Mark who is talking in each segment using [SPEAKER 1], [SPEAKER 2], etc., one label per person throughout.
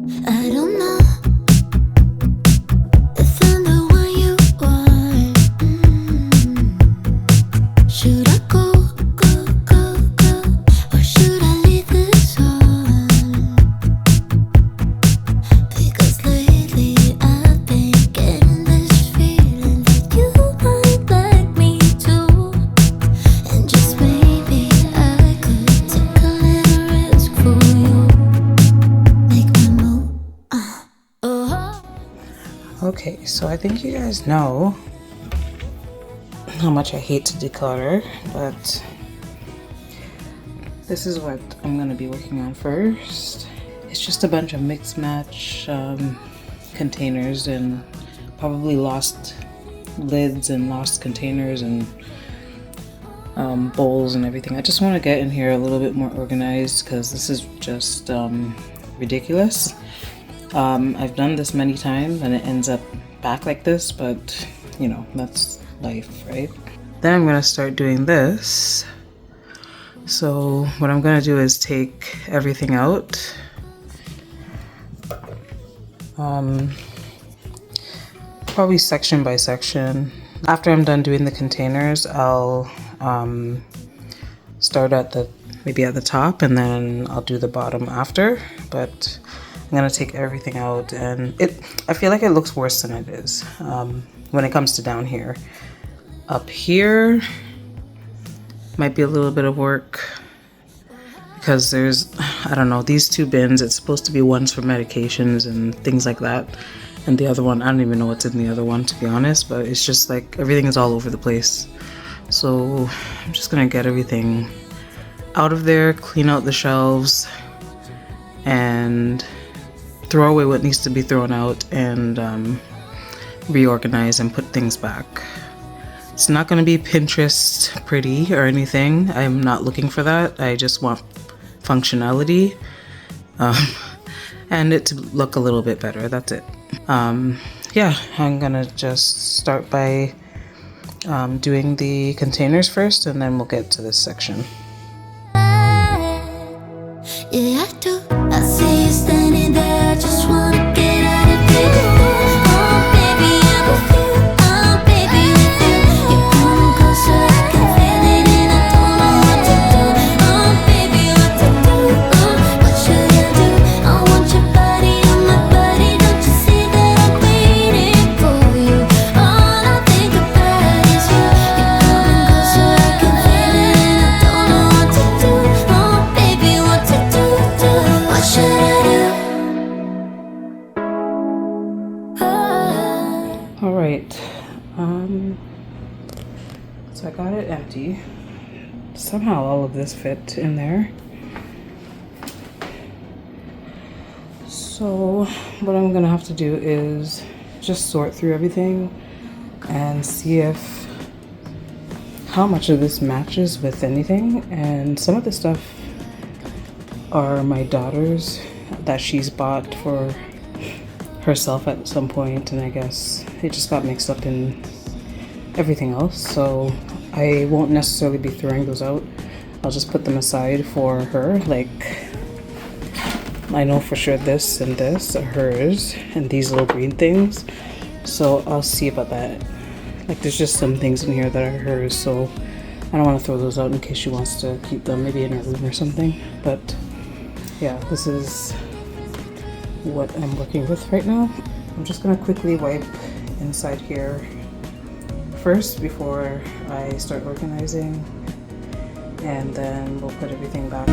[SPEAKER 1] I don't know if I'm the one you want. Should I go, or should I leave this on? Because lately I've been getting this feeling that you might like me too. And just maybe I could take a little risk for you. Make me move. Oh.
[SPEAKER 2] Okay, so I think you guys know how much I hate to declutter, but this is what I'm gonna be working on first. It's just a bunch of mix match containers and probably lost lids and lost containers and bowls and everything. I just want to get in here a little bit more organized because this is just ridiculous. I've done this many times and it ends up back like this, but you know, that's life, right? Then I'm gonna start doing this. So what I'm gonna do is take everything out. Probably section by section. After I'm done doing the containers, I'll start at maybe at the top, and then I'll do the bottom after. But I'm gonna take everything out, and I feel like it looks worse than it is when it comes to down here. Up here might be a little bit of work because there's, I don't know, these two bins. It's supposed to be ones for medications and things like that, and the other one, I don't even know what's in the other one, to be honest, but it's just like everything is all over the place. So I'm just gonna get everything out of there, clean out the shelves, and throw away what needs to be thrown out, and reorganize and put things back. It's not going to be Pinterest pretty or anything. I'm not looking for that. I just want functionality and it to look a little bit better. That's it. Yeah, I'm going to just start by doing the containers first, and then we'll get to this section.
[SPEAKER 1] Yeah, I do. I see you standing there. I just wanna get out of here. Oh, baby, I'm with you. Oh, baby, with you. You're coming closer. I can feel it, and I don't know what to do. Oh, baby, what to do? Oh, what should I do? I want your body on my body. Don't you see that I'm waiting for you? All I think about is you. You're coming closer. I can feel it, and I don't know what to do. Oh, baby, what to do? What should I do?
[SPEAKER 2] All right. So I got it empty. Somehow all of this fit in there. So what I'm gonna have to do is just sort through everything and see how much of this matches with anything. And some of the stuff are my daughter's that she's bought for herself at some point, and I guess it just got mixed up in everything else, so I won't necessarily be throwing those out. I'll just put them aside for her. Like, I know for sure this and this are hers, and these little green things, so I'll see about that. Like, there's just some things in here that are hers, so I don't want to throw those out in case she wants to keep them maybe in her room or something. But yeah, this is what I'm working with right now. I'm just gonna quickly wipe inside here first before I start organizing, and then we'll put everything back.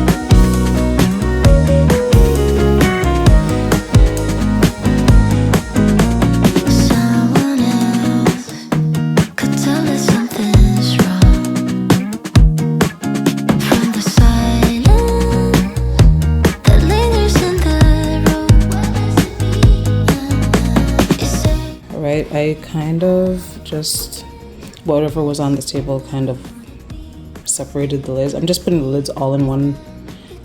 [SPEAKER 1] Someone else could tell us something's wrong. From the silence that lingers in the room. You say
[SPEAKER 2] Alright, I kind of just, whatever was on the table, kind of separated the lids. I'm just putting the lids all in one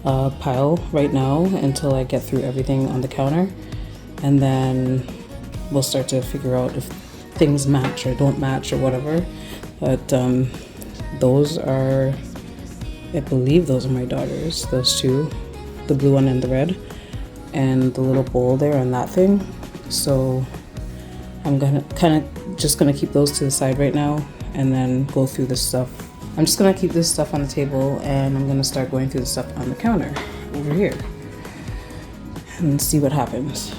[SPEAKER 2] pile right now until I get through everything on the counter, and then we'll start to figure out if things match or don't match or whatever. But those are, I believe those are my daughters, those two, the blue one and the red. and the little bowl there and that thing. So I'm gonna just gonna keep those to the side right now and then go through this stuff. I'm just gonna keep this stuff on the table and I'm gonna start going through the stuff on the counter over here and see what happens.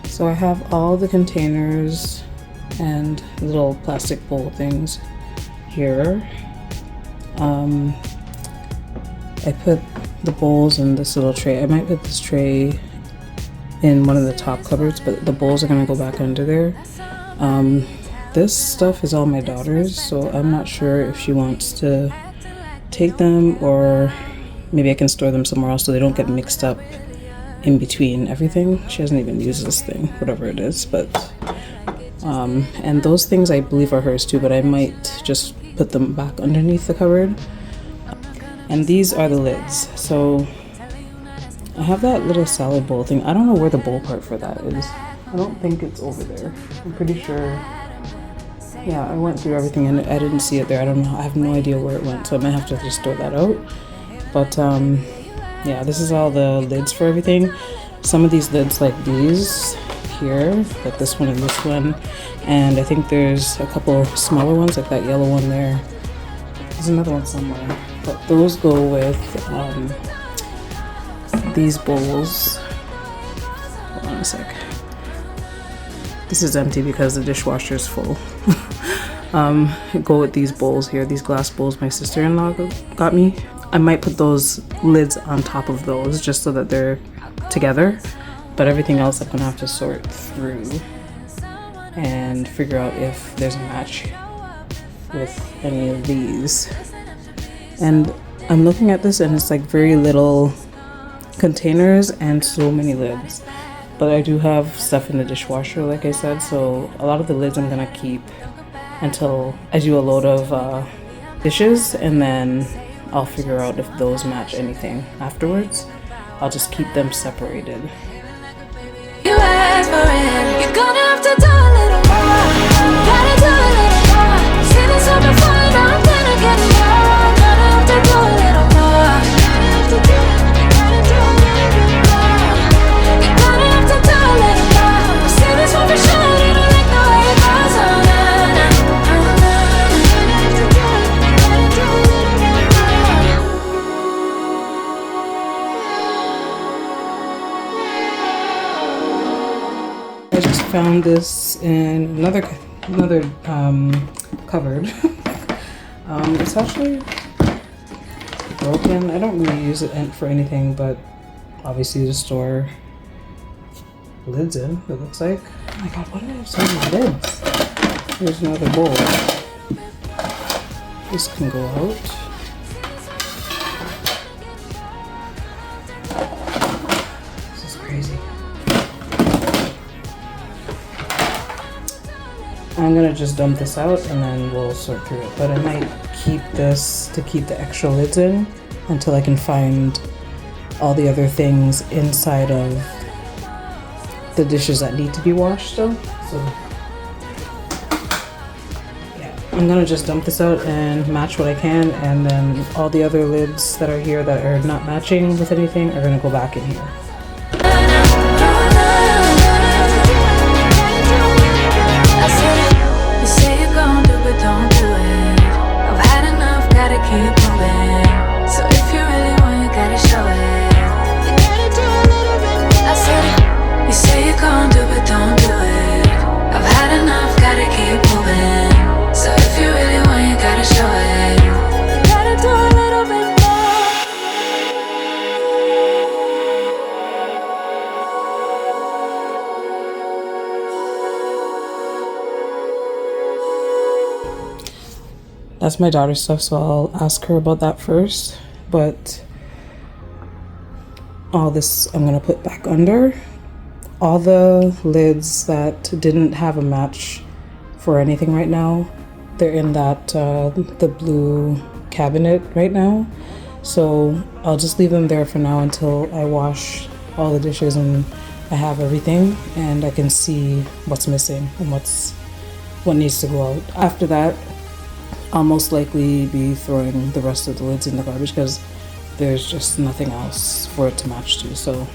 [SPEAKER 2] So I have all the containers and little plastic bowl things here. I put the bowls in this little tray. I might put this tray in one of the top cupboards, but the bowls are gonna go back under there. This stuff is all my daughter's, so I'm not sure if she wants to take them or maybe I can store them somewhere else so they don't get mixed up in between everything. She hasn't even used this thing, whatever it is, but and those things I believe are hers too, but I might just put them back underneath the cupboard. And these are the lids. So I have that little salad bowl thing. I don't know where the bowl part for that is. I don't think it's over there. I'm pretty sure. Yeah, I went through everything and I didn't see it there. I don't know. I have no idea where it went, so I might have to just throw that out. But yeah, this is all the lids for everything. Some of these lids, like these here, like this one and this one, and I think there's a couple smaller ones, like that yellow one there. There's another one somewhere, but those go with these bowls. Hold on a sec. This is empty because the dishwasher is full. Go with these bowls here, these glass bowls my sister-in-law got me. I might put those lids on top of those just so that they're together, but everything else I'm gonna have to sort through and figure out if there's a match with any of these. And I'm looking at this and it's like very little containers and so many lids, but I do have stuff in the dishwasher like I said, so a lot of the lids I'm gonna keep until I do a load of dishes, and then I'll figure out if those match anything afterwards. I'll just keep them separated.
[SPEAKER 1] You asked for it, you're gonna have to do a little more. Gotta do a little more. See this up and find out, I'm gonna get more. Gonna have to do a little more. Gotta do a little bit more. You're gonna have to do a little more. See this one for sure, you don't like the way it goes on.
[SPEAKER 2] I just found this in another cupboard. It's actually broken. I don't really use it for anything, but obviously to store lids in, it looks like. Oh my god, what do I have so many lids? Here's another bowl. This can go out. This is crazy. I'm gonna just dump this out and then we'll sort through it. But I might keep this to keep the extra lids in until I can find all the other things inside of the dishes that need to be washed still. So yeah, I'm gonna just dump this out and match what I can, and then all the other lids that are here that are not matching with anything are gonna go back in here.
[SPEAKER 1] You say you're gonna do, but don't do it. I've had enough, gotta keep moving. So if you really want, you gotta show it. You gotta do a little bit more. I said, you say you're gonna do, but don't do it. I've had enough, gotta keep moving. So if you really want, you gotta show it. You gotta do a little bit more.
[SPEAKER 2] That's my daughter's stuff, so I'll ask her about that first. But all this I'm gonna put back under. All the lids that didn't have a match for anything right now, they're in that the blue cabinet right now. So I'll just leave them there for now until I wash all the dishes and I have everything and I can see what's missing and what needs to go out. After that, I'll most likely be throwing the rest of the lids in the garbage because there's just nothing else for it to match to. So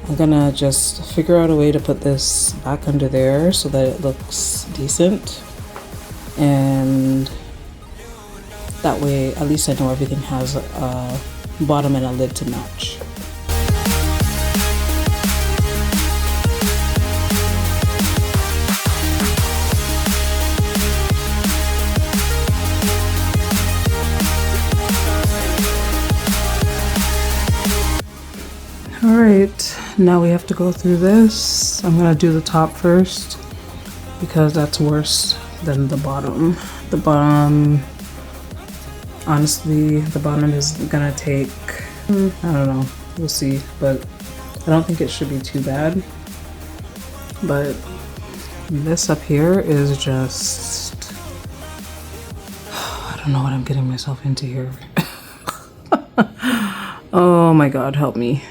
[SPEAKER 2] I'm gonna just figure out a way to put this back under there so that it looks decent, and that way at least I know everything has a bottom and a lid to match. All right, now we have to go through this. I'm gonna do the top first because that's worse than the bottom. The bottom, honestly, the bottom is gonna take, I don't know, we'll see, but I don't think it should be too bad. But this up here is just, I don't know what I'm getting myself into here. Oh my God, help me.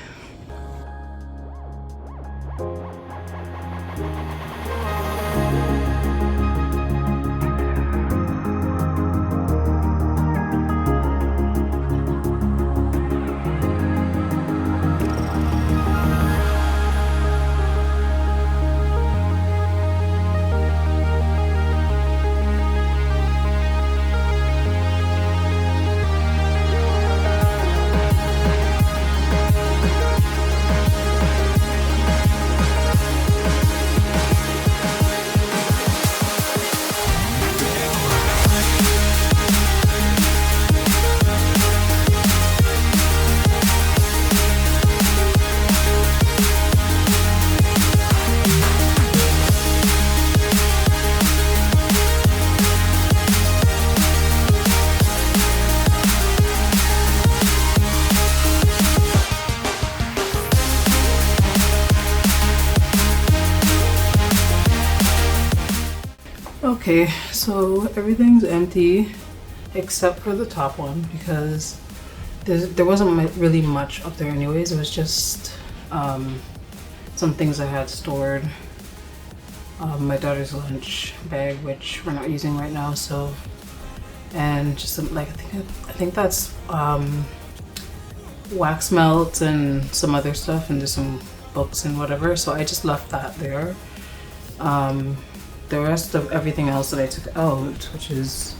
[SPEAKER 2] Okay, so everything's empty except for the top one because there wasn't really much up there anyways. It was just some things I had stored. My daughter's lunch bag, which we're not using right now, so, and just some, like, I think that's wax melts and some other stuff and just some books and whatever, so I just left that there. The rest of everything else that I took out, which is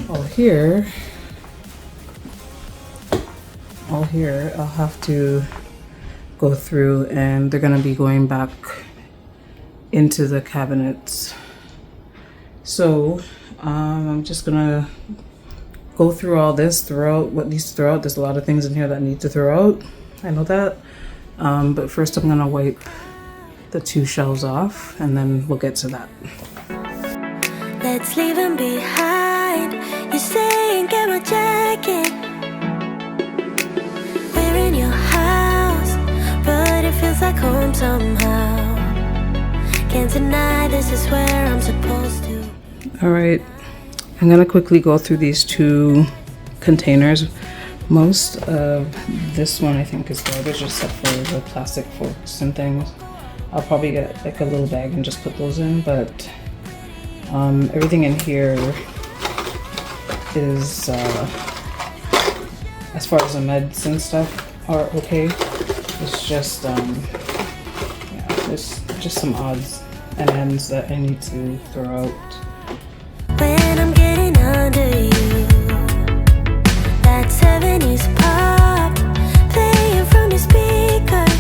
[SPEAKER 2] all here, I'll have to go through, and they're gonna be going back into the cabinets. So I'm just gonna go through all this, throw out what needs to throw out. There's a lot of things in here that need to throw out, I know that, but first I'm gonna wipe the 2 shelves off and then we'll get to that.
[SPEAKER 1] Let's leave them behind. You say get my jacket. We're in your house, but it feels like home somehow. Can't deny this is where I'm supposed to.
[SPEAKER 2] All right, I'm gonna quickly go through these 2 containers. Most of this one I think is garbage except for the plastic forks and things. I'll probably get like a little bag and just put those in, but everything in here is, as far as the meds and stuff are okay. It's just, yeah, there's just some odds and ends that I need to throw out.
[SPEAKER 1] When I'm getting under you, that 70s pop playing from your speakers.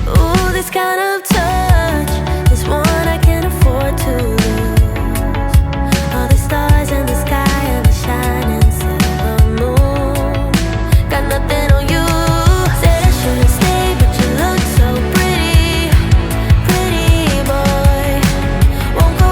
[SPEAKER 1] Ooh, this kind of touch is one I can't afford to lose. All the stars in the sky and the shining silver moon. Got nothing on you. Said I shouldn't stay, but you look so pretty, pretty boy. Won't go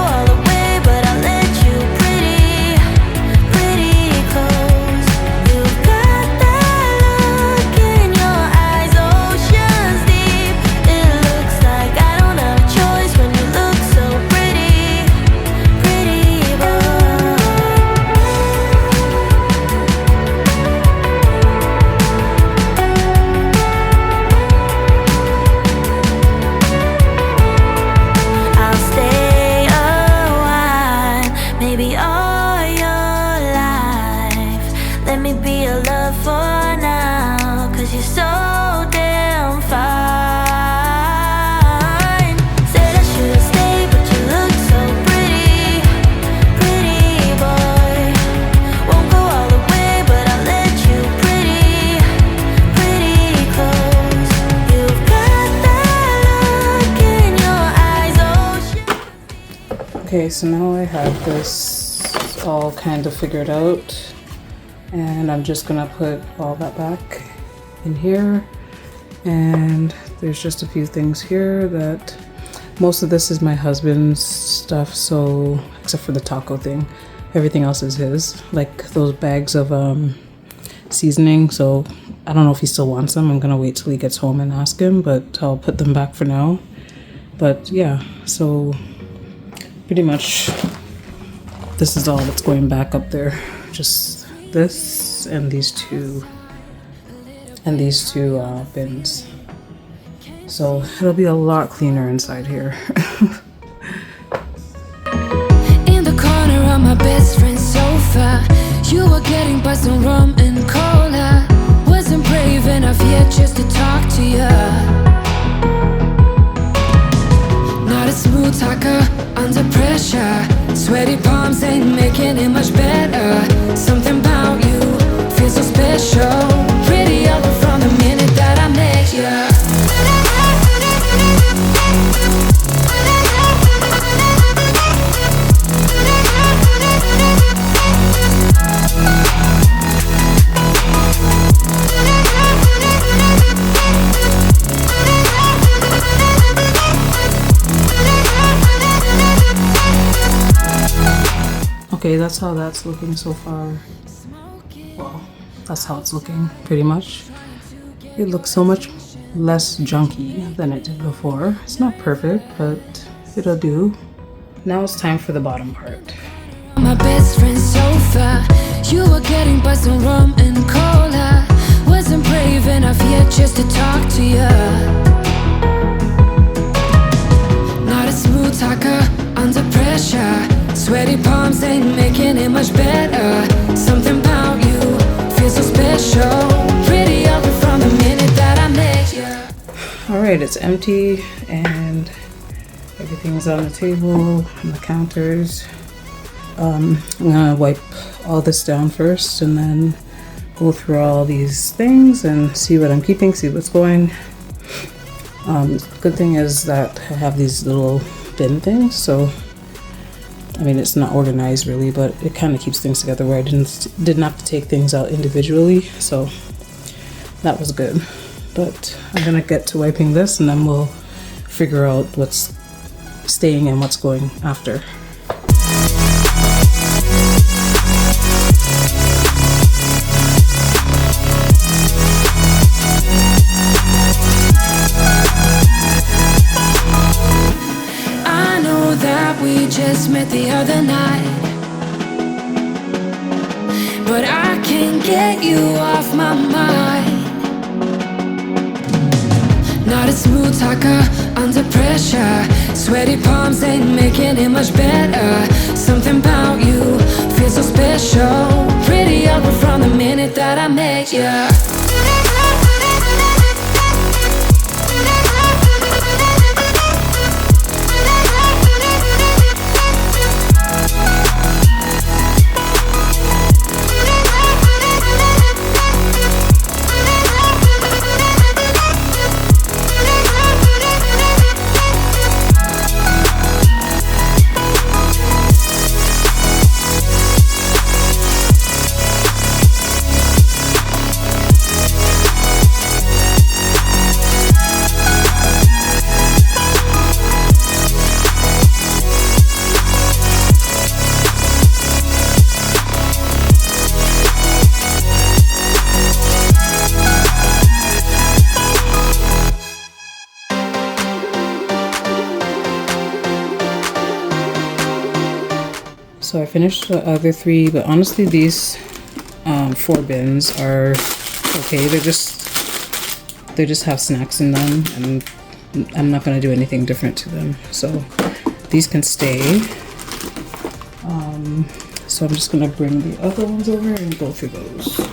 [SPEAKER 1] all your life. Let me be your love for now, 'cause you're so damn fine. Said I should've stayed, but you look so pretty, pretty boy. Won't go all the way, but I'll let you pretty, pretty close. You've got that look in your eyes, oh shit.
[SPEAKER 2] Okay, so now I have this all kind of figured out, and I'm just gonna put all that back in here. And there's just a few things here that most of this is my husband's stuff, so except for the taco thing, everything else is his, like those bags of seasoning. So I don't know if he still wants them. I'm gonna wait till he gets home and ask him, but I'll put them back for now. But yeah, so pretty much this is all that's going back up there, just this and these two bins. So it'll be a lot cleaner inside here.
[SPEAKER 1] In the corner of my best friend's sofa, you were getting by some rum and cola. Wasn't brave enough yet just to talk to ya. Not a smooth talker under pressure. Sweaty palms ain't making it much better. Something about you feels so special. Pretty up from the minute that I met ya.
[SPEAKER 2] Okay, that's how that's looking so far. Well, that's how it's looking pretty much. It looks so much less junky than it did before. It's not perfect, but it'll do. Now it's time for the bottom part.
[SPEAKER 1] My best friend's sofa, you were getting by some rum and cola. Wasn't brave enough yet just to talk to ya. Not a smooth talker under pressure. Sweaty palms ain't making it much better. Something about you feels so special. Pretty up from the minute that I met you.
[SPEAKER 2] Alright, it's empty and everything's on the table and the counters. I'm gonna wipe all this down first and then go through all these things and see what I'm keeping, see what's going. Good thing is that I have these little bin things, so I mean, it's not organized really, but it kind of keeps things together where I didn't have to take things out individually, so that was good. But I'm gonna get to wiping this and then we'll figure out what's staying and what's going after.
[SPEAKER 1] We just met the other night, but I can't get you off my mind. Not a smooth talker under pressure. Sweaty palms ain't making it much better. Something about you feels so special. Pretty up from the minute that I met ya.
[SPEAKER 2] So I finished the other three, but honestly these 4 bins are okay. They just have snacks in them and I'm not going to do anything different to them. So these can stay. So I'm just gonna bring the other ones over and go through those.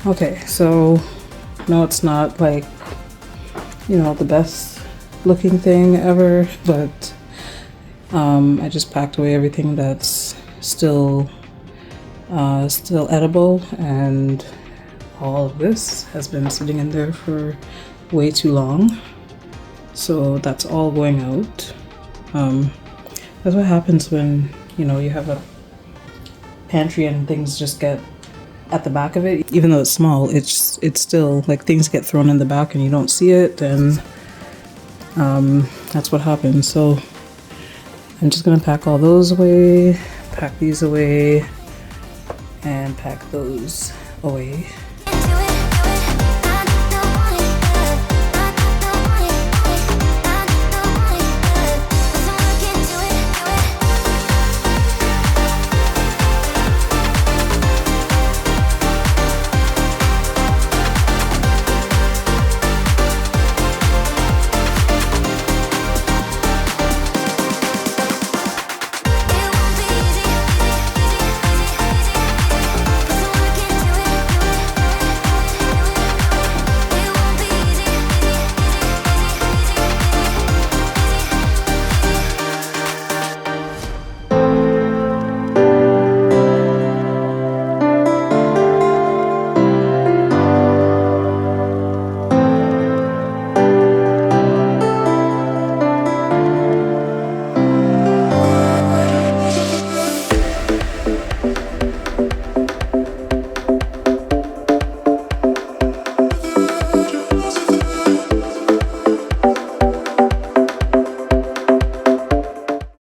[SPEAKER 2] Okay, so no, it's not like, you know, the best looking thing ever, but I just packed away everything that's still edible, and all of this has been sitting in there for way too long. So that's all going out. That's what happens when, you know, you have a pantry and things just get at the back of it. Even though it's small, it's still like things get thrown in the back and you don't see it, and that's what happens. So I'm just gonna pack all those away, pack these away, and pack those away.